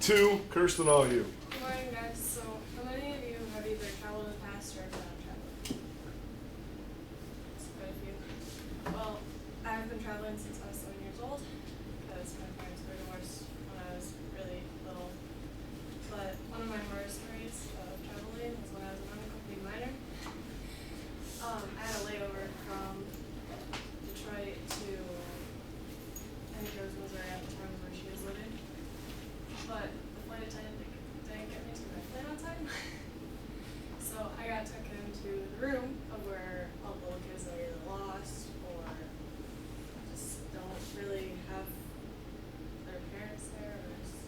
2, Kjerstin, all you. Good morning, guys. So, how many of you have either traveled in the past or have been traveling? It's quite a few. Well, I've been traveling since I was 7 years old because my parents were divorced when I was really little. But one of my horror stories of traveling was when I was an unaccompanied minor. I had a layover from Detroit to, I think it was Missouri at the time where she was living. But the flight attendant didn't get me to my flight on time. So I got tucked into the room of where all the little kids are either lost or just don't really have their parents there. Or just,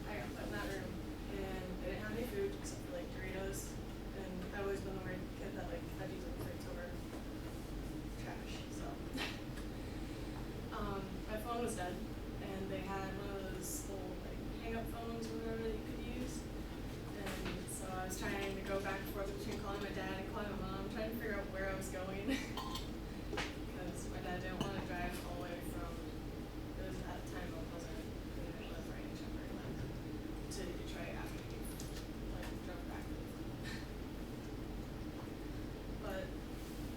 I got put in that room and they didn't have any food except for like Doritos. And I've always been the weird kid that like veggies and fruits over trash. So my phone was dead and they had one of those old like hang-up phones or whatever that you could use. And so I was trying to go back and forth between calling my dad and calling my mom, trying to figure out where I was going. Because my dad didn't want to drive all the way from, it was at the time it wasn't, we didn't live right in Shepherd Land, to Detroit after he like drove back. But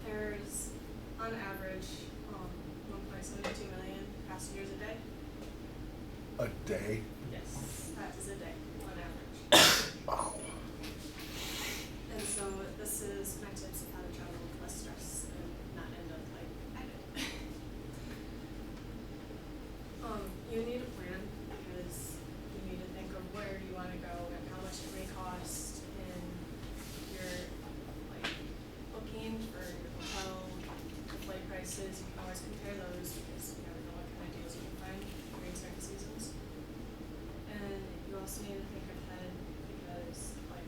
there's, on average, 1.72 million passengers a day. A day? Yes, that is a day on average. Wow. And so this is my tips of how to travel with less stress and not end up like I did. You need a plan because you need to think of where you want to go and how much it may cost and your like booking for your hotel, the flight prices. You can always compare those because you never know what kind of deals you can find during certain seasons. And you also need to think ahead because like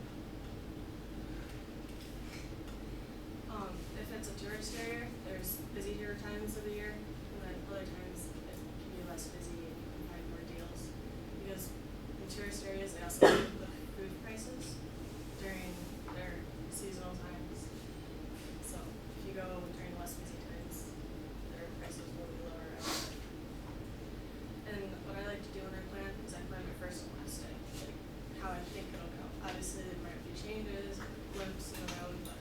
if it's a tourist area, there's busier times of the year, and then other times it can be less busy and you can find more deals. Because in tourist areas, they also have the food prices during their seasonal times. So if you go during less busy times, their prices will be lower. And what I like to do when I plan is I plan my first and last day, like how I think it'll go. Obviously, there might be changes, blimps in the road, but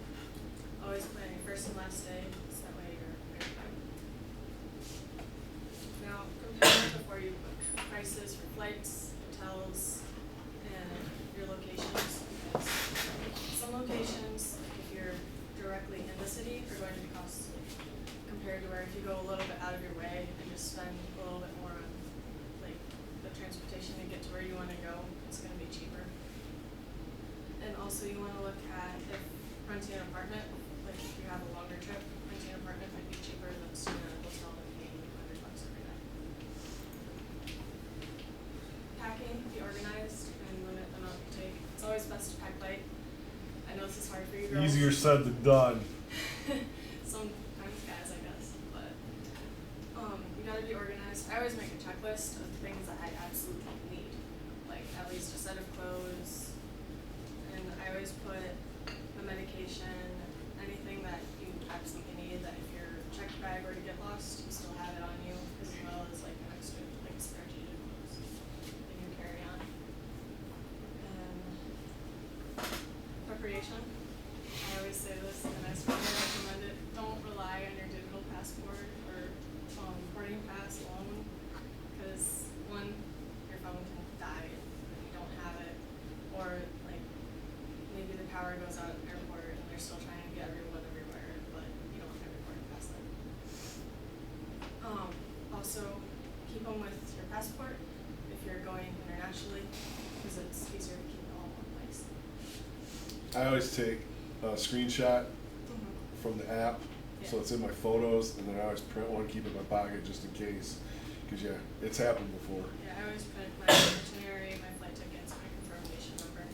always plan your first and last day, so that way you're fine. Now, compare before you book prices for flights, hotels, and your locations, because some locations, if you're directly in the city, are going to be costly, compared to where if you go a little bit out of your way and just spend a little bit more on like the transportation to get to where you want to go, it's going to be cheaper. And also you want to look at if renting an apartment, like if you have a longer trip, renting an apartment might be cheaper than staying at a hotel and paying $100 every night. Packing, be organized and limit the amount you take. It's always best to pack light. I know this is hard for you girls. Easier said than done. Sometimes guys, I guess, but you gotta be organized. I always make a checklist of things that I absolutely need, like at least a set of clothes, and I always put the medication, anything that you absolutely need. That if your check bag were to get lost, you still have it on you, as well as like an extra like spare change of clothes that you carry on. And preparation. I always say this, and I strongly recommend it. Don't rely on your digital passport or boarding pass alone, because one, your phone can die if you don't have it, or like maybe the power goes out at the airport and they're still trying to get everyone everywhere, but you don't have your boarding pass then. Also, keep them with your passport if you're going internationally, because it's easier to keep it all in one place. I always take a screenshot from the app, so it's in my photos, and then I always print one, keep it in my pocket just in case. Because yeah, it's happened before. Yeah, I always print my itinerary, my flight tickets, my confirmation number.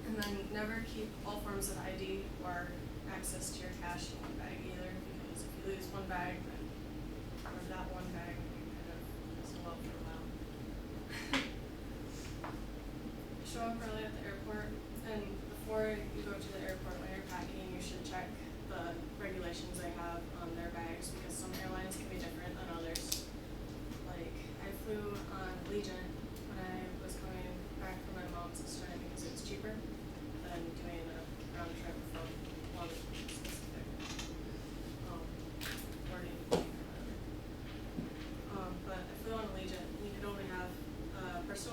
And then never keep all forms of ID or access to your cash in one bag either, because if you lose one bag, then or that one bag, you kind of mess it up for a while. Show up early at the airport, and before you go to the airport when you're packing, you should check the regulations they have on their bags, because some airlines can be different than others. Like I flew on Allegiant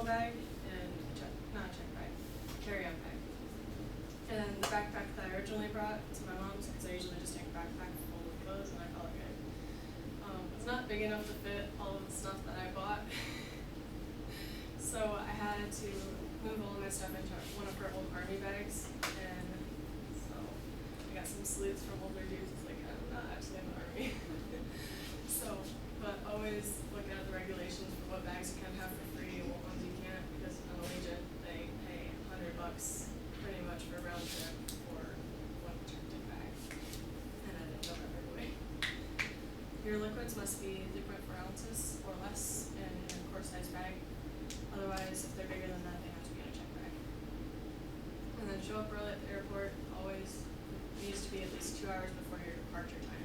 bag and not a check bag, carry-on bag. And then the backpack that I originally brought to my mom's, because I usually just take a backpack full of clothes and I call it good. It's not big enough to fit all of the stuff that I bought. So I had to move all of my stuff into one of her old army bags, and so I got some salutes from older dudes. It's like, I'm not actually in the army. So, but always look at the regulations for what bags you can have for free and what ones you can't, because on Allegiant they pay $100 pretty much for round trip for one protected bag, and I didn't know that right away. Your liquids must be 3.4 ounces or less in a quart size bag. Otherwise, if they're bigger than that, they have to be in a check bag. And then show up early at the airport. Always needs to be at least 2 hours before your departure time.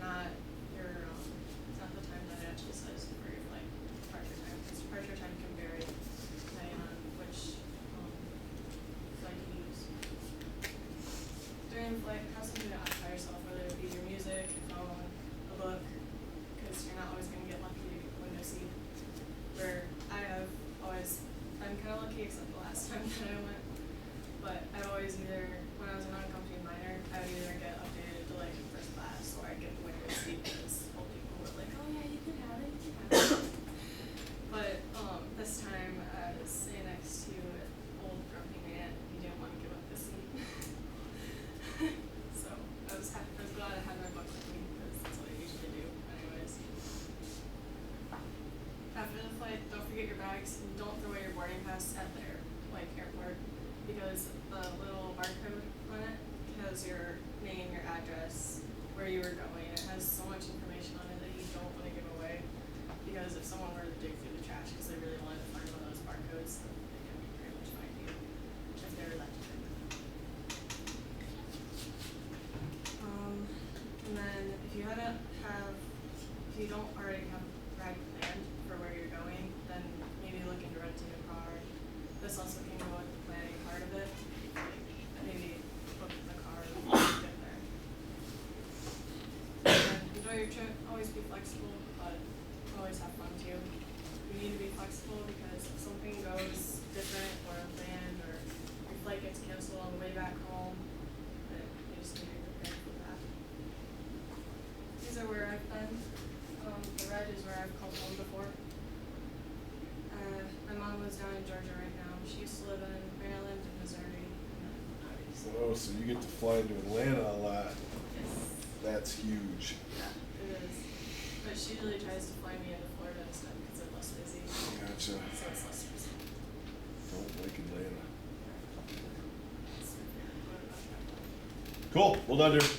Not your, it's not the time that it actually says for your flight departure time. Because departure time can vary depending on which flight you use. During the flight, have something to occupy yourself, whether it be your music, your phone, a book, because you're not always going to get lucky to get the window seat. Where I have always been kind of lucky, except the last time that I went. But I've always either, when I was an unaccompanied minor, I would either get updated to like first class or I'd get the window seat because old people were like, oh yeah, you can have it, you can have it. But this time I was sitting next to an old grumpy man. He didn't want to give up the seat. So I was glad I had my book with me because that's what I usually do anyways. After the flight, don't forget your bags and don't throw away your boarding pass at the airport, because the little barcode on it has your name, your address, where you were going. It has so much information on it that you don't want to give away, because if someone were to dig through the trash because they really wanted to find one of those barcodes, then they can pretty much find you if they're that determined. And then if you don't already have a ride planned for where you're going, then maybe look into renting a car. This also can go with the planning part of it. Like maybe book the car before you get there. And enjoy your trip. Always be flexible, but always have fun too. You need to be flexible because if something goes different or unplanned or your flight gets canceled on the way back home, then you just need to be prepared for that. These are where I've been. The red is where I've called home before. My mom lives down in Georgia right now. She used to live in Maryland and Missouri. And then obviously. Oh, so you get to fly into Atlanta a lot. Yes. That's huge. Yeah, it is. But she really tries to fly me into Florida instead because it's less busy. Gotcha. So it's less stressful. Don't like Atlanta. So, yeah, what about that? Cool. Well done, dude.